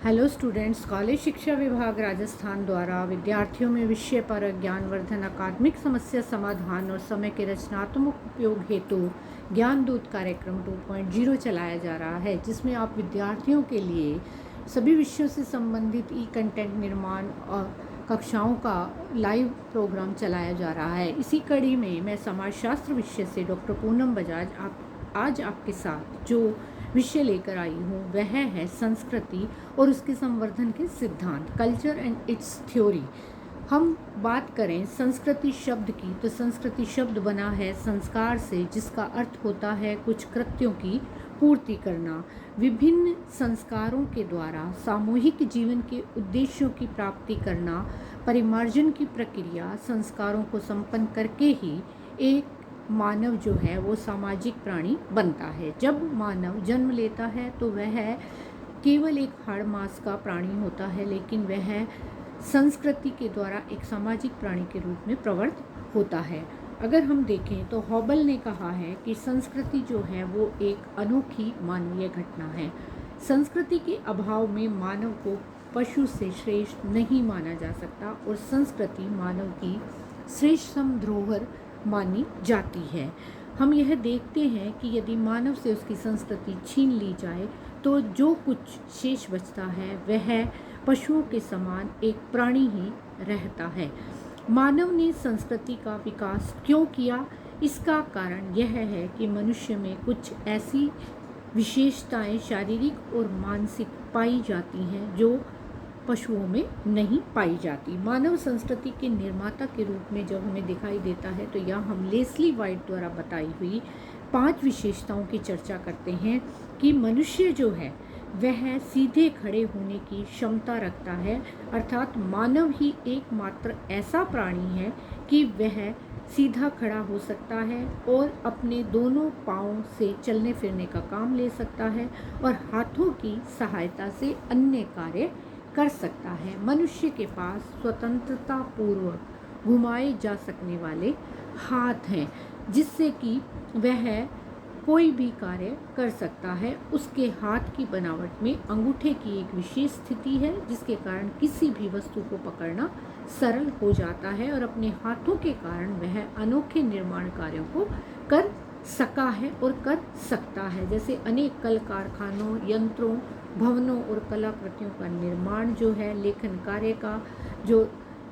Hello students, college शिक्षा विभाग राजस्थान द्वारा विद्यार्थियों में विषय पर ज्ञानवर्धन अकादमिक समस्या समाधान और समय के रचनात्मक उपयोग हेतु ज्ञान दूत कार्यक्रम 2.0 चलाया जा रहा है, जिसमें आप विद्यार्थियों के लिए सभी विषयों से संबंधित ई कंटेंट निर्माण और कक्षाओं का लाइव प्रोग्राम चलाया जा रहा है। इसी कड़ी में मैं समाजशास्त्र विषय से डॉक्टर पूनम बजाज आज आपके साथ जो विषय लेकर आई हूँ वह है संस्कृति और उसके संवर्धन के सिद्धांत, कल्चर एंड इट्स थ्योरी। हम बात करें संस्कृति शब्द की, तो संस्कृति शब्द बना है संस्कार से, जिसका अर्थ होता है कुछ कृत्यों की पूर्ति करना। विभिन्न संस्कारों के द्वारा सामूहिक जीवन के उद्देश्यों की प्राप्ति करना। परिमार्जन की प्रक्रिया संस्कारों को संपन्न करके ही एक मानव जो है वो सामाजिक प्राणी बनता है। जब मानव जन्म लेता है तो वह केवल एक हाड़ मांस का प्राणी होता है, लेकिन वह संस्कृति के द्वारा एक सामाजिक प्राणी के रूप में प्रवृत्त होता है। अगर हम देखें तो हॉबल ने कहा है कि संस्कृति जो है वो एक अनोखी मानवीय घटना है। संस्कृति के अभाव में मानव को पशु से श्रेष्ठ नहीं माना जा सकता और संस्कृति मानव की श्रेष्ठतम धरोहर मानी जाती है। हम यह देखते हैं कि यदि मानव से उसकी संस्कृति छीन ली जाए तो जो कुछ शेष बचता है वह पशुओं के समान एक प्राणी ही रहता है। मानव ने संस्कृति का विकास क्यों किया? इसका कारण यह है कि मनुष्य में कुछ ऐसी विशेषताएं शारीरिक और मानसिक पाई जाती हैं जो पशुओं में नहीं पाई जाती। मानव संस्कृति के निर्माता के रूप में जब हमें दिखाई देता है तो यह हम लेस्ली वाइट द्वारा बताई हुई 5 विशेषताओं की चर्चा करते हैं कि मनुष्य जो है वह सीधे खड़े होने की क्षमता रखता है, अर्थात मानव ही एकमात्र ऐसा प्राणी है कि वह सीधा खड़ा हो सकता है और अपने दोनों पाँव से चलने फिरने का काम ले सकता है और हाथों की सहायता से अन्य कार्य कर सकता है। मनुष्य के पास स्वतंत्रता पूर्वक घुमाए जा सकने वाले हाथ हैं, जिससे कि वह कोई भी कार्य कर सकता है। उसके हाथ की बनावट में अंगूठे की एक विशेष स्थिति है, जिसके कारण किसी भी वस्तु को पकड़ना सरल हो जाता है और अपने हाथों के कारण वह अनोखे निर्माण कार्यों को कर सका है और कर सकता है। जैसे अनेक कल कारखानों, यंत्रों, भवनों और कलाकृतियों का निर्माण जो है, लेखन कार्य का जो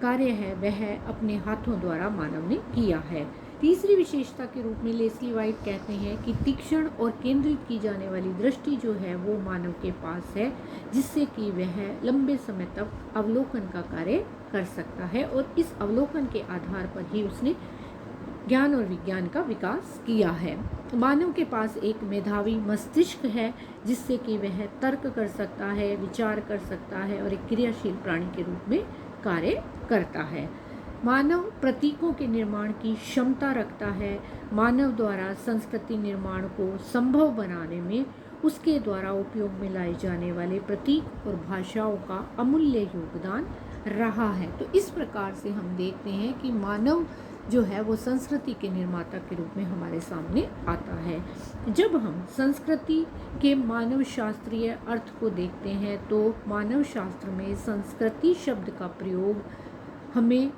कार्य है वह अपने हाथों द्वारा मानव ने किया है। तीसरी विशेषता के रूप में लेस्ली वाइट कहते हैं कि तीक्ष्ण और केंद्रित की जाने वाली दृष्टि जो है वो मानव के पास है, जिससे कि वह लंबे समय तक अवलोकन का कार्य कर सकता है और इस अवलोकन के आधार पर ही उसने ज्ञान और विज्ञान का विकास किया है। मानव के पास एक मेधावी मस्तिष्क है, जिससे कि वह तर्क कर सकता है, विचार कर सकता है और एक क्रियाशील प्राणी के रूप में कार्य करता है। मानव प्रतीकों के निर्माण की क्षमता रखता है। मानव द्वारा संस्कृति निर्माण को संभव बनाने में उसके द्वारा उपयोग में लाए जाने वाले प्रतीक और भाषाओं का अमूल्य योगदान रहा है। तो इस प्रकार से हम देखते हैं कि मानव जो है वो संस्कृति के निर्माता के रूप में हमारे सामने आता है। जब हम संस्कृति के मानव शास्त्रीय अर्थ को देखते हैं तो मानव शास्त्र में संस्कृति शब्द का प्रयोग हमें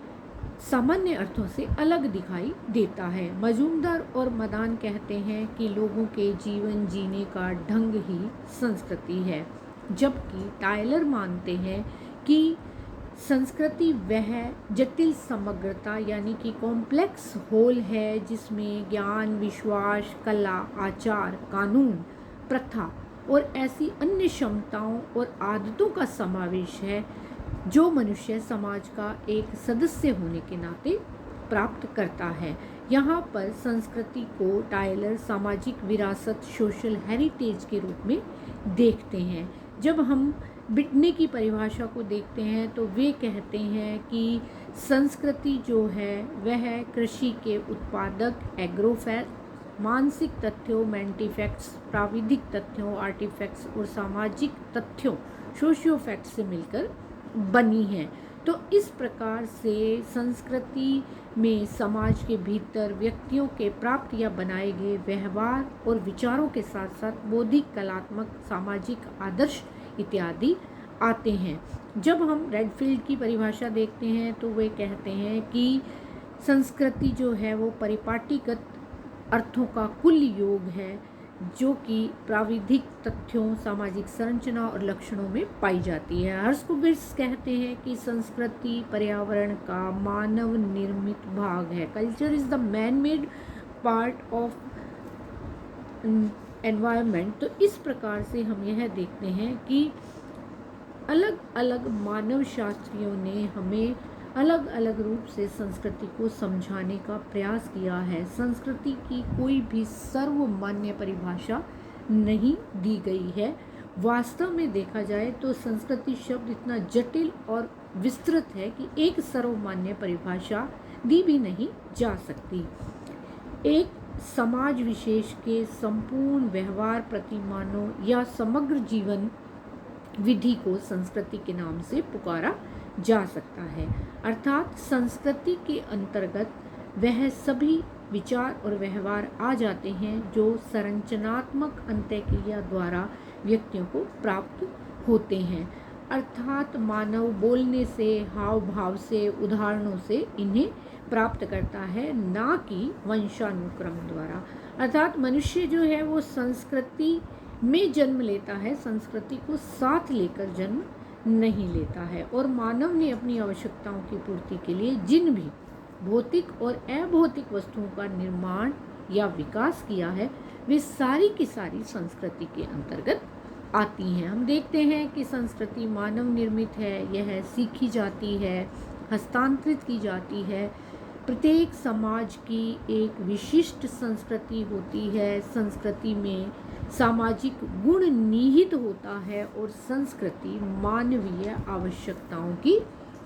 सामान्य अर्थों से अलग दिखाई देता है। मजूमदार और मदान कहते हैं कि लोगों के जीवन जीने का ढंग ही संस्कृति है, जबकि टायलर मानते हैं कि संस्कृति वह जटिल समग्रता यानी कि कॉम्प्लेक्स होल है, जिसमें ज्ञान, विश्वास, कला, आचार, कानून, प्रथा और ऐसी अन्य क्षमताओं और आदतों का समावेश है जो मनुष्य समाज का एक सदस्य होने के नाते प्राप्त करता है। यहाँ पर संस्कृति को टायलर सामाजिक विरासत, सोशल हेरिटेज के रूप में देखते हैं। जब हम बिटने की परिभाषा को देखते हैं तो वे कहते हैं कि संस्कृति जो है वह कृषि के उत्पादक, एग्रोफैक्ट, मानसिक तथ्यों, मेंटिफैक्ट्स, प्राविधिक तथ्यों, आर्टिफैक्ट्स और सामाजिक तथ्यों, सोशियोफैक्ट्स से मिलकर बनी है। तो इस प्रकार से संस्कृति में समाज के भीतर व्यक्तियों के प्राप्त या बनाए गए व्यवहार और विचारों के साथ साथ बौद्धिक, कलात्मक, सामाजिक आदर्श इत्यादि आते हैं। जब हम रेडफील्ड की परिभाषा देखते हैं तो वे कहते हैं कि संस्कृति जो है वो परिपाटीगत अर्थों का कुल योग है जो कि प्राविधिक तथ्यों, सामाजिक संरचना और लक्षणों में पाई जाती है। हर्स्कोविट्ज़ कहते हैं कि संस्कृति पर्यावरण का मानव निर्मित भाग है। Culture is the man made part of environment. तो इस प्रकार से हम यह देखते हैं कि अलग अलग मानव शास्त्रियों ने हमें अलग अलग रूप से संस्कृति को समझाने का प्रयास किया है। संस्कृति की कोई भी सर्वमान्य परिभाषा नहीं दी गई है। वास्तव में देखा जाए तो संस्कृति शब्द इतना जटिल और विस्तृत है कि एक सर्वमान्य परिभाषा दी भी नहीं जा सकती। एक समाज विशेष के संपूर्ण व्यवहार प्रतिमानों या समग्र जीवन विधि को संस्कृति के नाम से पुकारा जा सकता है। अर्थात संस्कृति के अंतर्गत वह सभी विचार और व्यवहार आ जाते हैं जो संरचनात्मक अंतःक्रिया द्वारा व्यक्तियों को प्राप्त होते हैं। अर्थात मानव बोलने से, हाव भाव से, उदाहरणों से इन्हें प्राप्त करता है, ना कि वंशानुक्रम द्वारा। अर्थात मनुष्य जो है वो संस्कृति में जन्म लेता है, संस्कृति को साथ लेकर जन्म नहीं लेता है। और मानव ने अपनी आवश्यकताओं की पूर्ति के लिए जिन भी भौतिक और अभौतिक वस्तुओं का निर्माण या विकास किया है वे सारी की सारी संस्कृति के अंतर्गत आती हैं। हम देखते हैं कि संस्कृति मानव निर्मित है, यह सीखी जाती है, हस्तांतरित की जाती है। प्रत्येक समाज की एक विशिष्ट संस्कृति होती है। संस्कृति में सामाजिक गुण निहित होता है और संस्कृति मानवीय आवश्यकताओं की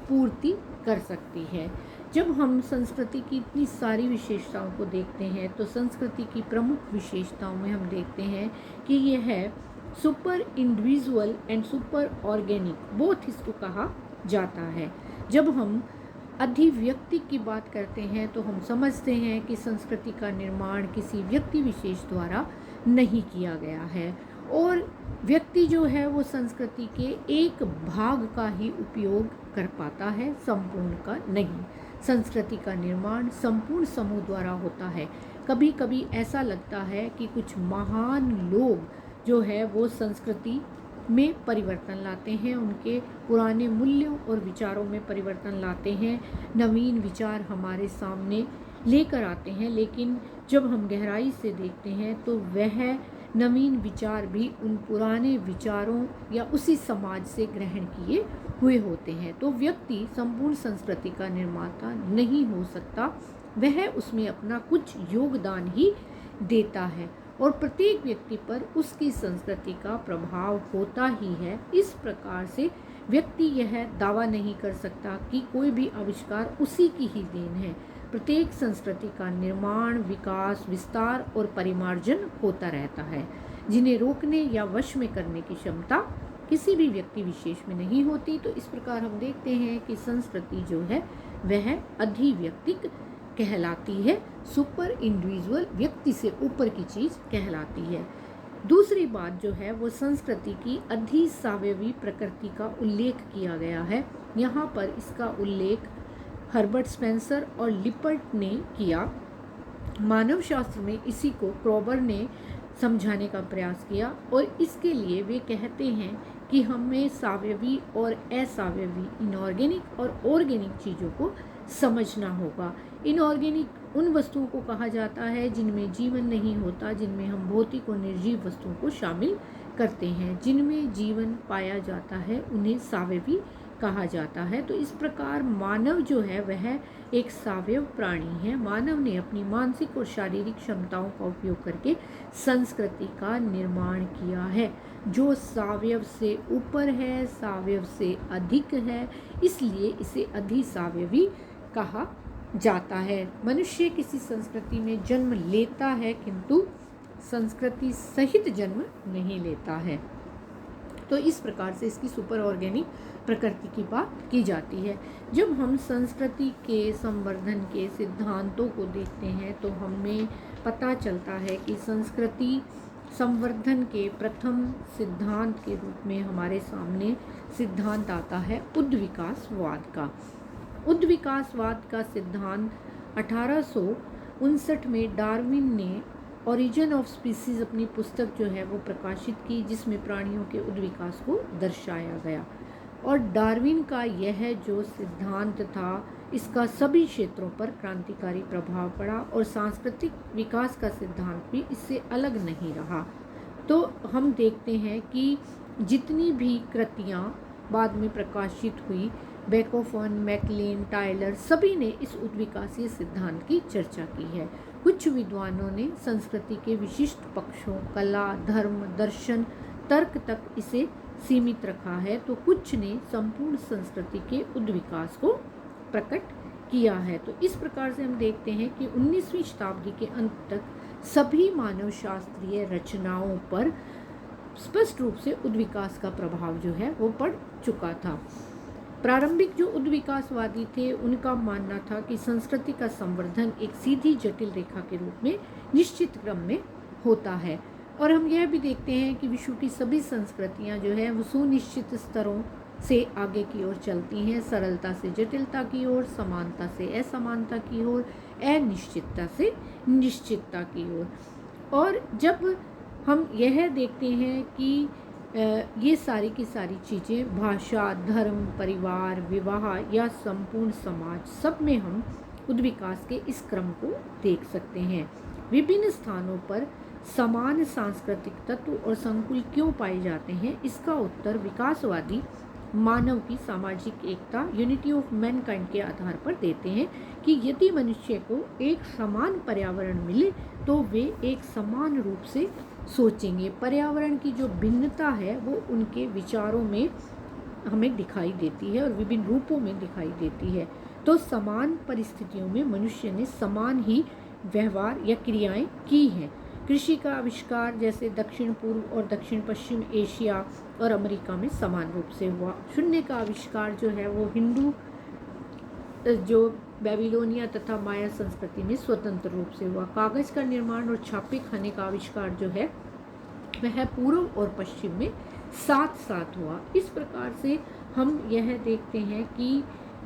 पूर्ति कर सकती है। जब हम संस्कृति की इतनी सारी विशेषताओं को देखते हैं तो संस्कृति की प्रमुख विशेषताओं में हम देखते हैं कि यह super individual and super organic both इसको कहा जाता है। जब हम अधिव्यक्ति की बात करते हैं तो हम समझते हैं कि संस्कृति का निर्माण किसी व्यक्ति विशेष द्वारा नहीं किया गया है और व्यक्ति जो है वो संस्कृति के एक भाग का ही उपयोग कर पाता है, संपूर्ण का नहीं। संस्कृति का निर्माण संपूर्ण समूह द्वारा होता है। कभी कभी ऐसा लगता है कि कुछ महान लोग जो है वो संस्कृति में परिवर्तन लाते हैं, उनके पुराने मूल्यों और विचारों में परिवर्तन लाते हैं, नवीन विचार हमारे सामने लेकर आते हैं। लेकिन जब हम गहराई से देखते हैं तो वह नवीन विचार भी उन पुराने विचारों या उसी समाज से ग्रहण किए हुए होते हैं। तो व्यक्ति संपूर्ण संस्कृति का निर्माता नहीं हो सकता, वह उसमें अपना कुछ योगदान ही देता है और प्रत्येक व्यक्ति पर उसकी संस्कृति का प्रभाव होता ही है। इस प्रकार से व्यक्ति यह दावा नहीं कर सकता कि कोई भी आविष्कार उसी की ही देन है। प्रत्येक संस्कृति का निर्माण, विकास, विस्तार और परिमार्जन होता रहता है, जिन्हें रोकने या वश में करने की क्षमता किसी भी व्यक्ति विशेष में नहीं होती। तो इस प्रकार हम देखते हैं कि संस्कृति जो है वह अधिव्यक्तिक कहलाती है, सुपर इंडिविजुअल व्यक्ति से ऊपर की चीज कहलाती है। दूसरी बात जो है वो संस्कृति की अधिसावयवी प्रकृति का उल्लेख किया गया है। यहाँ पर इसका उल्लेख हर्बर्ट स्पेंसर और लिपर्ट ने किया। मानव शास्त्र में इसी को क्रोबर ने समझाने का प्रयास किया और इसके लिए वे कहते हैं कि हमें सावयवी और असावयवी, इनऑर्गेनिक और ऑर्गेनिक चीज़ों को समझना होगा। इनऑर्गेनिक उन वस्तुओं को कहा जाता है जिनमें जीवन नहीं होता, जिनमें हम भौतिक और निर्जीव वस्तुओं को शामिल करते हैं। जिनमें जीवन पाया जाता है उन्हें सावयवी कहा जाता है। तो इस प्रकार मानव जो है वह एक सावयव प्राणी है। मानव ने अपनी मानसिक और शारीरिक क्षमताओं का उपयोग करके संस्कृति का निर्माण किया है, जो सावयव से ऊपर है, सावयव से अधिक है, इसलिए इसे अधिसावयवी कहा जाता है। मनुष्य किसी संस्कृति में जन्म लेता है किंतु संस्कृति सहित जन्म नहीं लेता है। तो इस प्रकार से इसकी सुपर ऑर्गेनिक प्रकृति की बात की जाती है। जब हम संस्कृति के संवर्धन के सिद्धांतों को देखते हैं तो हमें पता चलता है कि संस्कृति संवर्धन के प्रथम सिद्धांत के रूप में हमारे सामने सिद्धांत आता है उद्विकासवाद का। उद्विकासवाद का सिद्धांत 1859 में डार्विन ने ओरिजिन ऑफ स्पीसीज अपनी पुस्तक जो है वो प्रकाशित की, जिसमें प्राणियों के उद्विकास को दर्शाया गया। और डार्विन का यह जो सिद्धांत था, इसका सभी क्षेत्रों पर क्रांतिकारी प्रभाव पड़ा और सांस्कृतिक विकास का सिद्धांत भी इससे अलग नहीं रहा। तो हम देखते हैं कि जितनी भी कृतियाँ बाद में प्रकाशित हुई, बेकोफन, मैकलेन, टायलर, सभी ने इस उद्विकासीय सिद्धांत की चर्चा की है। कुछ विद्वानों ने संस्कृति के विशिष्ट पक्षों, कला, धर्म, दर्शन, तर्क तक इसे सीमित रखा है, तो कुछ ने संपूर्ण संस्कृति के उद्विकास को प्रकट किया है। तो इस प्रकार से हम देखते हैं कि 19वीं शताब्दी के अंत तक सभी मानव शास्त्रीय रचनाओं पर स्पष्ट रूप से उद्विकास का प्रभाव जो है वो पड़ चुका था। प्रारंभिक जो उद्विकासवादी थे, उनका मानना था कि संस्कृति का संवर्धन एक सीधी जटिल रेखा के रूप में निश्चित क्रम में होता है। और हम यह भी देखते हैं कि विश्व की सभी संस्कृतियां जो है वो सुनिश्चित स्तरों से आगे की ओर चलती हैं, सरलता से जटिलता की ओर, समानता से असमानता की ओर, अनिश्चितता से निश्चितता की ओर। और जब हम यह देखते हैं कि ये सारी की सारी चीज़ें, भाषा, धर्म, परिवार, विवाह या संपूर्ण समाज, सब में हम उद्विकास के इस क्रम को देख सकते हैं। विभिन्न स्थानों पर समान सांस्कृतिक तत्व और संकुल क्यों पाए जाते हैं, इसका उत्तर विकासवादी मानव की सामाजिक एकता, यूनिटी ऑफ मैनकाइंड के आधार पर देते हैं कि यदि मनुष्य को एक समान पर्यावरण मिले तो वे एक समान रूप से सोचेंगे। पर्यावरण की जो भिन्नता है वो उनके विचारों में हमें दिखाई देती है और विभिन्न रूपों में दिखाई देती है। तो समान परिस्थितियों में मनुष्य ने समान ही व्यवहार या क्रियाएं की हैं। कृषि का आविष्कार जैसे दक्षिण पूर्व और दक्षिण पश्चिम एशिया और अमेरिका में समान रूप से हुआ। शून्य का आविष्कार जो है वो हिंदू जो बेबीलोनिया तथा माया संस्कृति में स्वतंत्र रूप से हुआ। कागज़ का निर्माण और छापे खाने का आविष्कार जो है वह पूर्व और पश्चिम में साथ साथ हुआ। इस प्रकार से हम यह देखते हैं कि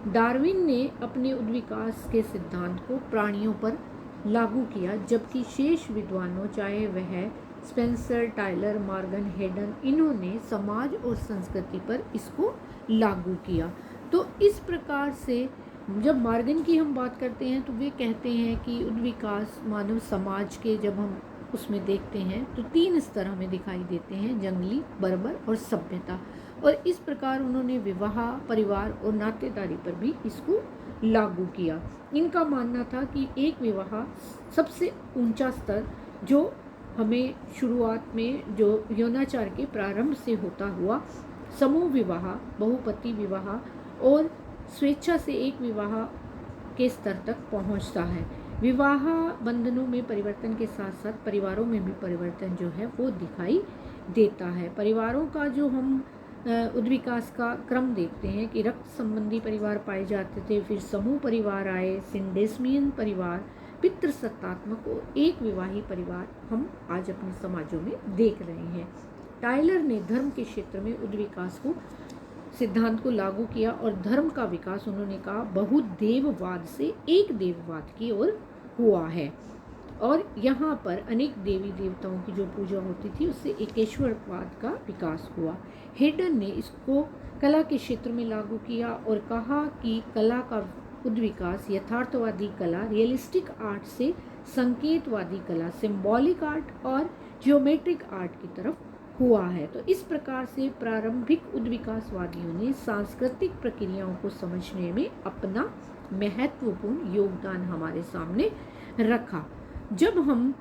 डार्विन ने अपने उद्विकास के सिद्धांत को प्राणियों पर लागू किया, जबकि शेष विद्वानों, चाहे वह स्पेंसर, टायलर, मॉर्गन, हेडन, इन्होंने समाज और संस्कृति पर इसको लागू किया। तो इस प्रकार से जब मॉर्गन की हम बात करते हैं तो वे कहते हैं कि उद्विकास मानव समाज के जब हम उसमें देखते हैं तो 3 स्तर हमें दिखाई देते हैं, जंगली, बर्बर और सभ्यता। और इस प्रकार उन्होंने विवाह, परिवार और नातेदारी पर भी इसको लागू किया। इनका मानना था कि एक विवाह सबसे ऊंचा स्तर जो हमें शुरुआत में जो यौनाचार के प्रारंभ से होता हुआ समूह विवाह, बहुपति विवाह और स्वेच्छा से एक विवाह के स्तर तक पहुंचता है। विवाह बंधनों में परिवर्तन के साथ साथ परिवारों में भी परिवर्तन जो है वो दिखाई देता है। परिवारों का जो हम उद्विकास का क्रम देखते हैं कि रक्त संबंधी परिवार पाए जाते थे, फिर समूह परिवार आए, सिंडेस्मियन परिवार, पितृसत्तात्मक और एक विवाही परिवार हम आज अपने समाजों में देख रहे हैं। टायलर ने धर्म के क्षेत्र में उद्विकास को सिद्धांत को लागू किया और धर्म का विकास उन्होंने कहा बहुदेववाद से एक देववाद की ओर हुआ है। और यहाँ पर अनेक देवी देवताओं की जो पूजा होती थी उससे एकेश्वरवाद का विकास हुआ। हेडन ने इसको कला के क्षेत्र में लागू किया और कहा कि कला का उद्विकास यथार्थवादी कला, रियलिस्टिक आर्ट से संकेतवादी कला, सिंबॉलिक आर्ट और जियोमेट्रिक आर्ट की तरफ हुआ है। तो इस प्रकार से प्रारंभिक उद्विकासवादियों ने सांस्कृतिक प्रक्रियाओं को समझने में अपना महत्वपूर्ण योगदान हमारे सामने रखा। जब हम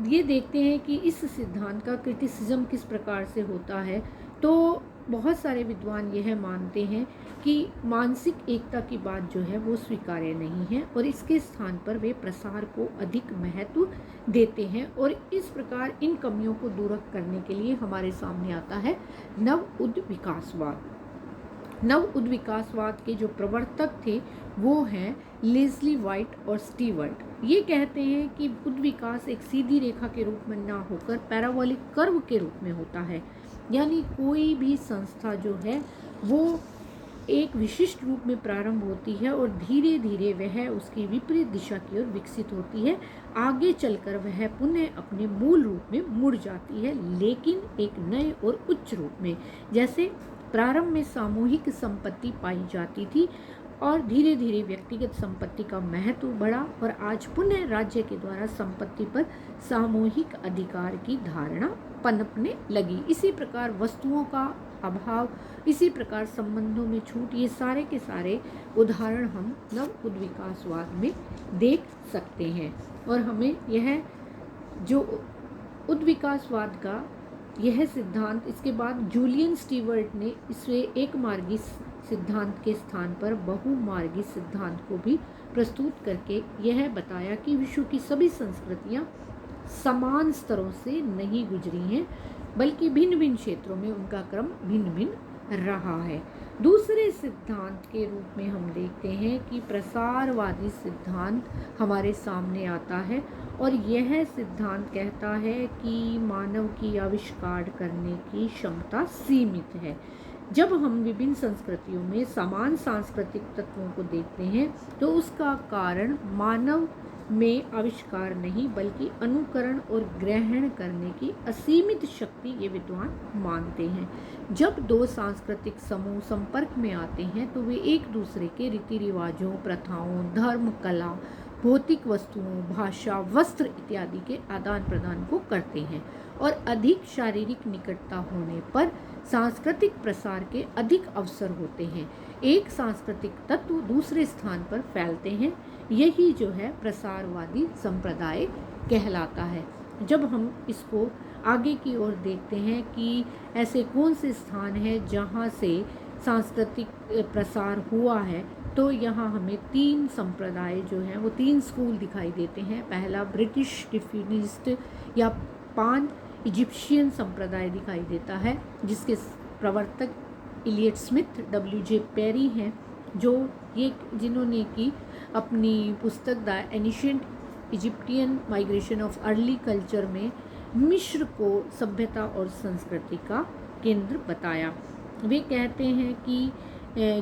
ये देखते हैं कि इस सिद्धांत का क्रिटिसिज्म किस प्रकार से होता है, तो बहुत सारे विद्वान यह मानते हैं कि मानसिक एकता की बात जो है वो स्वीकार्य नहीं है और इसके स्थान पर वे प्रसार को अधिक महत्व देते हैं। और इस प्रकार इन कमियों को दूर करने के लिए हमारे सामने आता है नव उद्विकासवाद। नव उद्विकासवाद के जो प्रवर्तक थे वो हैं लेस्ली वाइट और स्टीवर्ट। ये कहते हैं कि उद्विकास एक सीधी रेखा के रूप में ना होकर पैराबोलिक कर्व के रूप में होता है, यानी कोई भी संस्था जो है वो एक विशिष्ट रूप में प्रारंभ होती है और धीरे धीरे वह उसकी विपरीत दिशा की ओर विकसित होती है। आगे चलकर वह पुनः अपने मूल रूप में मुड़ जाती है, लेकिन एक नए और उच्च रूप में। जैसे प्रारंभ में सामूहिक संपत्ति पाई जाती थी और धीरे धीरे व्यक्तिगत संपत्ति का महत्व बढ़ा और आज पुनः राज्य के द्वारा संपत्ति पर सामूहिक अधिकार की धारणा पनपने लगी। इसी प्रकार वस्तुओं का अभाव, इसी प्रकार संबंधों में छूट, ये सारे के सारे उदाहरण हम नव उद्विकासवाद में देख सकते हैं। और हमें यह जो उद्विकासवाद का यह सिद्धांत, इसके बाद जूलियन स्टीवर्ट ने इसे एक मार्गी सिद्धांत के स्थान पर बहुमार्गी सिद्धांत को भी प्रस्तुत करके यह बताया कि विश्व की सभी संस्कृतियां समान स्तरों से नहीं गुजरी हैं, बल्कि भिन्न भिन्न क्षेत्रों में उनका क्रम भिन्न भिन्न रहा है। दूसरे सिद्धांत के रूप में हम देखते हैं कि प्रसारवादी सिद्धांत हमारे सामने आता है और यह सिद्धांत कहता है कि मानव की आविष्कार करने की क्षमता सीमित है। जब हम विभिन्न संस्कृतियों में समान सांस्कृतिक तत्वों को देखते हैं तो उसका कारण मानव में आविष्कार नहीं बल्कि अनुकरण और ग्रहण करने की असीमित शक्ति ये विद्वान मानते हैं। जब दो सांस्कृतिक समूह संपर्क में आते हैं तो वे एक दूसरे के रीति रिवाजों, प्रथाओं, धर्म, कला, भौतिक वस्तुओं, भाषा, वस्त्र इत्यादि के आदान प्रदान को करते हैं और अधिक शारीरिक निकटता होने पर सांस्कृतिक प्रसार के अधिक अवसर होते हैं। एक सांस्कृतिक तत्व दूसरे स्थान पर फैलते हैं, यही जो है प्रसारवादी संप्रदाय कहलाता है। जब हम इसको आगे की ओर देखते हैं कि ऐसे कौन से स्थान हैं जहाँ से सांस्कृतिक प्रसार हुआ है, तो यहाँ हमें 3 संप्रदाय जो हैं वो 3 स्कूल दिखाई देते हैं। पहला ब्रिटिश डिफ्यूनिस्ट या पान इजिप्शियन संप्रदाय दिखाई देता है, जिसके प्रवर्तक इलियट स्मिथ, W.J. पेरी हैं, जिन्होंने की अपनी पुस्तक the ancient Egyptian migration of early culture में मिस्र को सभ्यता और संस्कृति का केंद्र बताया। वे कहते हैं कि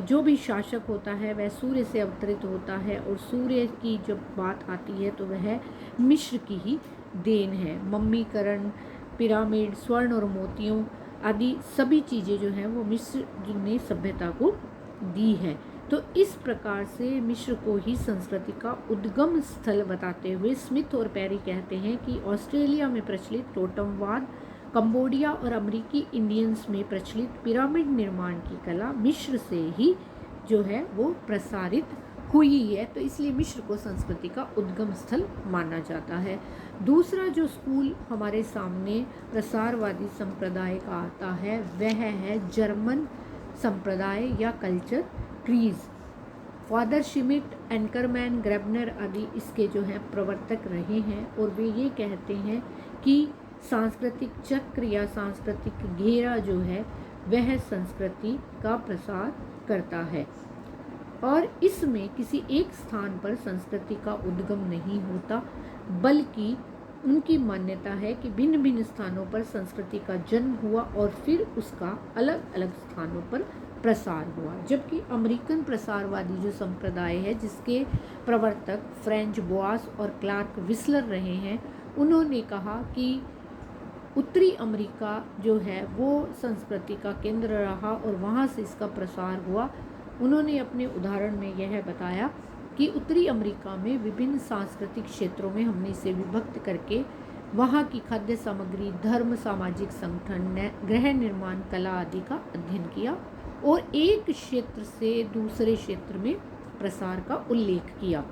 जो भी शासक होता है वह सूर्य से अवतरित होता है और सूर्य की जब बात आती है तो वह मिस्र की ही देन है। मम्मीकरण, पिरामिड, स्वर्ण और मोतियों आदि सभी चीज़ें जो हैं वो मिस्र ने सभ्यता को दी है। तो इस प्रकार से मिस्र को ही संस्कृति का उद्गम स्थल बताते हुए स्मिथ और पेरी कहते हैं कि ऑस्ट्रेलिया में प्रचलित टोटमवाद, कंबोडिया और अमेरिकी इंडियंस में प्रचलित पिरामिड निर्माण की कला मिस्र से ही जो है वो प्रसारित हुई है, तो इसलिए मिस्र को संस्कृति का उद्गम स्थल माना जाता है। दूसरा जो स्कूल हमारे सामने प्रसारवादी संप्रदाय का आता है वह है जर्मन संप्रदाय या culture crease. Father Schmidt, anchorman, ग्रेबनर आदि इसके जो हैं प्रवर्तक रहे हैं और वे ये कहते हैं कि सांस्कृतिक चक्र या सांस्कृतिक घेरा जो है वह संस्कृति का प्रसार करता है और इसमें किसी एक स्थान पर संस्कृति का उद्गम नहीं होता, बल्कि उनकी मान्यता है कि भिन्न भिन्न स्थानों पर संस्कृति का जन्म हुआ और फिर उसका अलग अलग स्थानों पर प्रसार हुआ। जबकि अमेरिकन प्रसारवादी जो संप्रदाय है जिसके प्रवर्तक फ्रेंच बोआस और क्लार्क विस्लर रहे हैं, उन्होंने कहा कि उत्तरी अमेरिका जो है वो संस्कृति का केंद्र रहा और वहाँ से इसका प्रसार हुआ। उन्होंने अपने उदाहरण में यह बताया कि उत्तरी अमेरिका में विभिन्न सांस्कृतिक क्षेत्रों में हमने इसे विभक्त करके वहाँ की खाद्य सामग्री, धर्म, सामाजिक संगठन, गृह निर्माण, कला आदि का अध्ययन किया और एक क्षेत्र से दूसरे क्षेत्र में प्रसार का उल्लेख किया।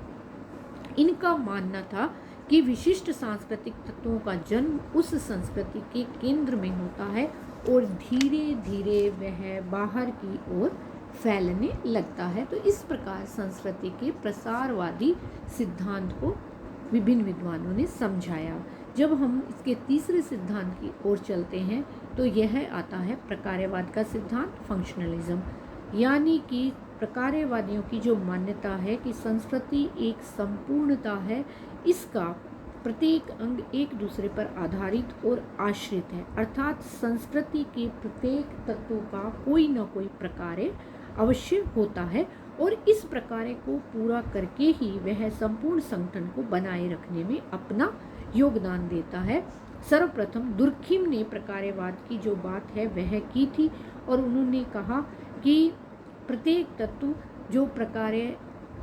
इनका मानना था कि विशिष्ट सांस्कृतिक तत्वों का जन्म उस संस्कृति के केंद्र में होता है और धीरे धीरे वह बाहर की ओर फैलने लगता है। तो इस प्रकार संस्कृति के प्रसारवादी सिद्धांत को विभिन्न विद्वानों ने समझाया। जब हम इसके तीसरे सिद्धांत की ओर चलते हैं तो यह आता है प्रकार्यवाद का सिद्धांत, फंक्शनलिज्म। यानी कि प्रकार्यवादियों की जो मान्यता है कि संस्कृति एक संपूर्णता है, इसका प्रत्येक अंग एक दूसरे पर आधारित और आश्रित है, अर्थात संस्कृति के प्रत्येक तत्व का कोई न कोई प्रकार्य अवश्य होता है और इस प्रकार्य को पूरा करके ही वह संपूर्ण संगठन को बनाए रखने में अपना योगदान देता है। सर्वप्रथम दुर्खिम ने प्रकार्यवाद की जो बात है वह की थी और उन्होंने कहा कि प्रत्येक तत्व जो प्रकार्य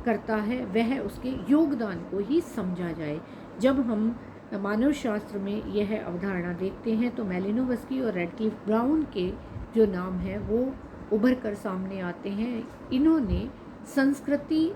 करता है वह उसके योगदान को ही समझा जाए। जब हम मानव शास्त्र में यह अवधारणा देखते हैं तो मैलिनोवस्की और रेडक्लिफ ब्राउन के जो नाम है वो उभर कर सामने आते हैं। इन्होंने संस्कृति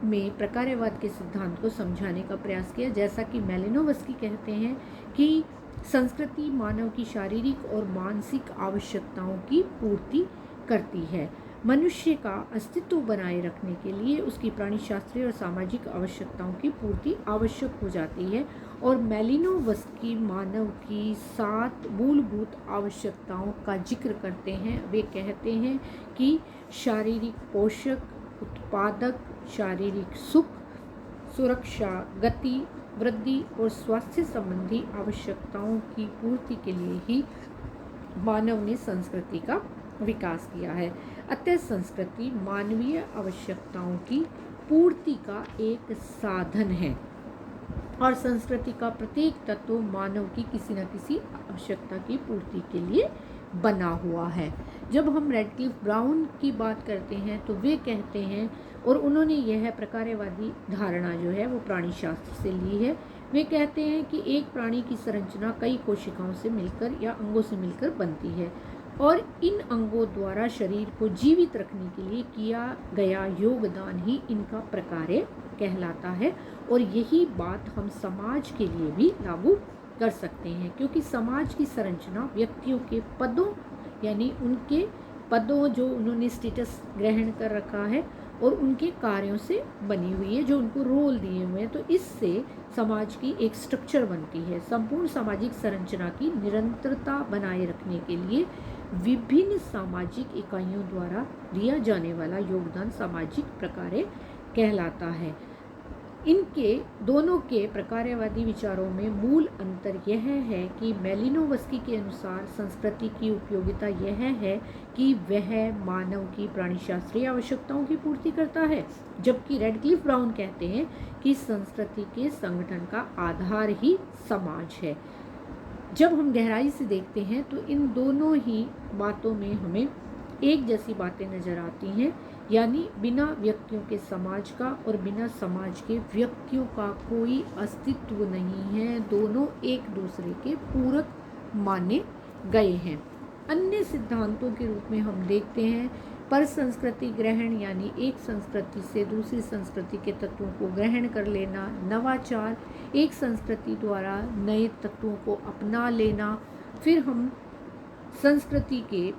में प्रकार्यवाद के सिद्धांत को समझाने का प्रयास किया। जैसा कि मैलिनोवस्की कहते हैं कि संस्कृति मानव की शारीरिक और मानसिक आवश्यकताओं की पूर्ति करती है। मनुष्य का अस्तित्व बनाए रखने के लिए उसकी प्राणीशास्त्रीय और सामाजिक आवश्यकताओं की पूर्ति आवश्यक हो जाती है और मैलिनोवस्की मानव की 7 मूलभूत आवश्यकताओं का जिक्र करते हैं। वे कहते हैं कि शारीरिक पोषक, उत्पादक, शारीरिक सुख, सुरक्षा, गति, वृद्धि और स्वास्थ्य संबंधी आवश्यकताओं की पूर्ति के लिए ही मानव ने संस्कृति का विकास किया है। अतः संस्कृति मानवीय आवश्यकताओं की पूर्ति का एक साधन है और संस्कृति का प्रत्येक तत्व मानव की किसी न किसी आवश्यकता की पूर्ति के लिए बना हुआ है। जब हम रेडक्लिफ ब्राउन की बात करते हैं तो वे कहते हैं, और उन्होंने यह प्रकार्यवादी धारणा जो है वो प्राणी शास्त्र से ली है। वे कहते हैं कि एक प्राणी की संरचना कई कोशिकाओं से मिलकर या अंगों से मिलकर बनती है और इन अंगों द्वारा शरीर को जीवित रखने के लिए किया गया योगदान ही इनका प्रकार्य कहलाता है। और यही बात हम समाज के लिए भी लागू कर सकते हैं, क्योंकि समाज की संरचना व्यक्तियों के पदों यानी उनके पदों जो उन्होंने स्टेटस ग्रहण कर रखा है और उनके कार्यों से बनी हुई है, जो उनको रोल दिए हुए हैं। तो इससे समाज की एक स्ट्रक्चर बनती है। संपूर्ण सामाजिक संरचना की निरंतरता बनाए रखने के लिए विभिन्न सामाजिक इकाइयों द्वारा दिया जाने वाला योगदान सामाजिक प्रकार्य कहलाता है। इनके दोनों के प्रकार्यवादी विचारों में मूल अंतर यह है कि मैलिनोवस्की के अनुसार संस्कृति की उपयोगिता यह है कि वह मानव की प्राणीशास्त्रीय आवश्यकताओं की पूर्ति करता है, जबकि रेडक्लिफ ब्राउन कहते हैं कि संस्कृति के संगठन का आधार ही समाज है। जब हम गहराई से देखते हैं तो इन दोनों ही बातों में हमें एक जैसी बातें नजर आती हैं, यानी बिना व्यक्तियों के समाज का और बिना समाज के व्यक्तियों का कोई अस्तित्व नहीं है। दोनों एक दूसरे के पूरक माने गए हैं। अन्य सिद्धांतों के रूप में हम देखते हैं पर संस्कृति ग्रहण, यानी एक संस्कृति से दूसरी संस्कृति के तत्वों को ग्रहण कर लेना, नवाचार, एक संस्कृति द्वारा नए तत्वों को अपना लेना। फिर हम संस्कृति के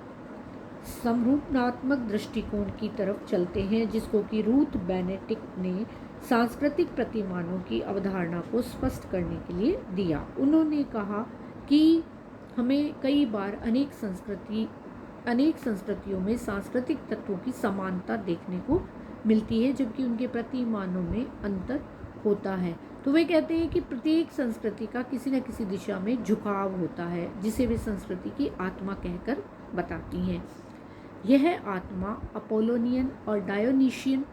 समरूपनात्मक दृष्टिकोण की तरफ चलते हैं, जिसको कि रूथ बेनेटिक ने सांस्कृतिक प्रतिमानों की अवधारणा को स्पष्ट करने के लिए दिया। उन्होंने कहा कि हमें कई बार अनेक संस्कृतियों में सांस्कृतिक तत्वों की समानता देखने को मिलती है, जबकि उनके प्रतिमानों में अंतर होता है। तो वे कहते हैं कि प्रत्येक संस्कृति का किसी न किसी दिशा में झुकाव होता है, जिसे वे संस्कृति की आत्मा कहकर बताती हैं। यह आत्मा अपोलोनियन और डायोनिशियन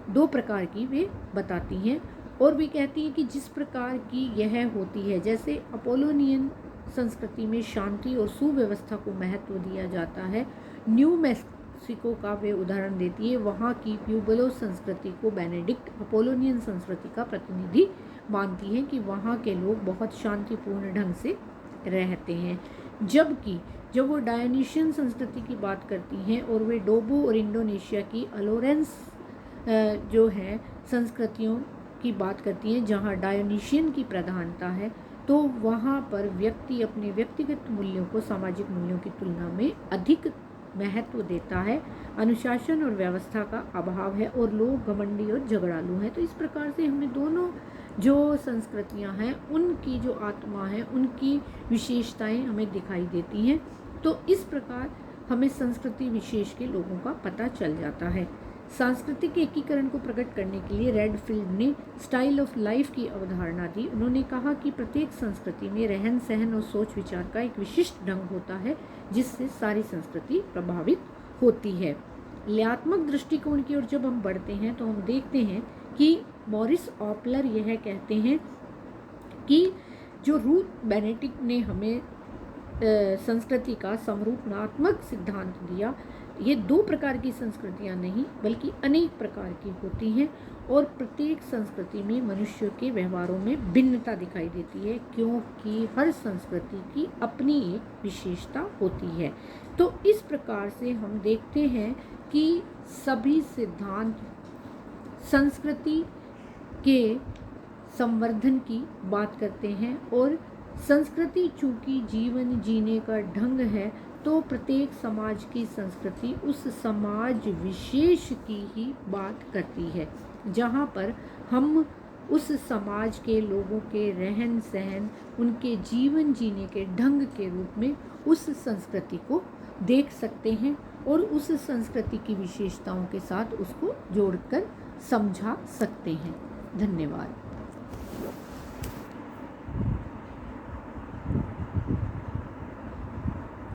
2 प्रकार की वे बताती हैं और वे कहती हैं कि जिस प्रकार की यह होती है, जैसे अपोलोनियन संस्कृति में शांति और सुव्यवस्था को महत्व दिया जाता है। न्यू मैक्सिको का वे उदाहरण देती है। वहाँ की प्यूबलो संस्कृति को बेनेडिक्ट अपोलोनियन संस्कृति का प्रतिनिधि मानती है कि वहाँ के लोग बहुत शांतिपूर्ण ढंग से रहते हैं, जबकि जब वो डायोनिशियन संस्कृति की बात करती हैं और वे डोबो और इंडोनेशिया की अलोरेंस जो है संस्कृतियों की बात करती हैं, जहाँ डायोनिशियन की प्रधानता है, तो वहाँ पर व्यक्ति अपने व्यक्तिगत मूल्यों को सामाजिक मूल्यों की तुलना में अधिक महत्व देता है। अनुशासन और व्यवस्था का अभाव है और लोग घमंडी और झगड़ालू हैं। तो इस प्रकार से हमें दोनों जो संस्कृतियाँ हैं उनकी जो आत्मा है, उनकी विशेषताएं हमें दिखाई देती हैं। तो इस प्रकार हमें संस्कृति विशेष के लोगों का पता चल जाता है। सांस्कृतिक एकीकरण को प्रकट करने के लिए रेडफील्ड ने स्टाइल ऑफ लाइफ की अवधारणा दी। उन्होंने कहा कि प्रत्येक संस्कृति में रहन सहन और सोच विचार का एक विशिष्ट ढंग होता है जिससे सारी संस्कृति प्रभावित होती है। ल्यात्मक दृष्टिकोण की ओर जब हम बढ़ते हैं तो हम देखते हैं कि मॉरिस ऑपलर यह कहते हैं कि जो रूथ बेनेडिक्ट ने हमें संस्कृति का समरूपनात्मक सिद्धांत दिया, ये दो प्रकार की संस्कृतियां नहीं बल्कि अनेक प्रकार की होती हैं और प्रत्येक संस्कृति में मनुष्य के व्यवहारों में भिन्नता दिखाई देती है क्योंकि हर संस्कृति की अपनी एक विशेषता होती है। तो इस प्रकार से हम देखते हैं कि सभी सिद्धांत संस्कृति के संवर्धन की बात करते हैं और संस्कृति चूंकि जीवन जीने का ढंग है तो प्रत्येक समाज की संस्कृति उस समाज विशेष की ही बात करती है, जहाँ पर हम उस समाज के लोगों के रहन सहन, उनके जीवन जीने के ढंग के रूप में उस संस्कृति को देख सकते हैं और उस संस्कृति की विशेषताओं के साथ उसको जोड़कर समझा सकते हैं। धन्यवाद।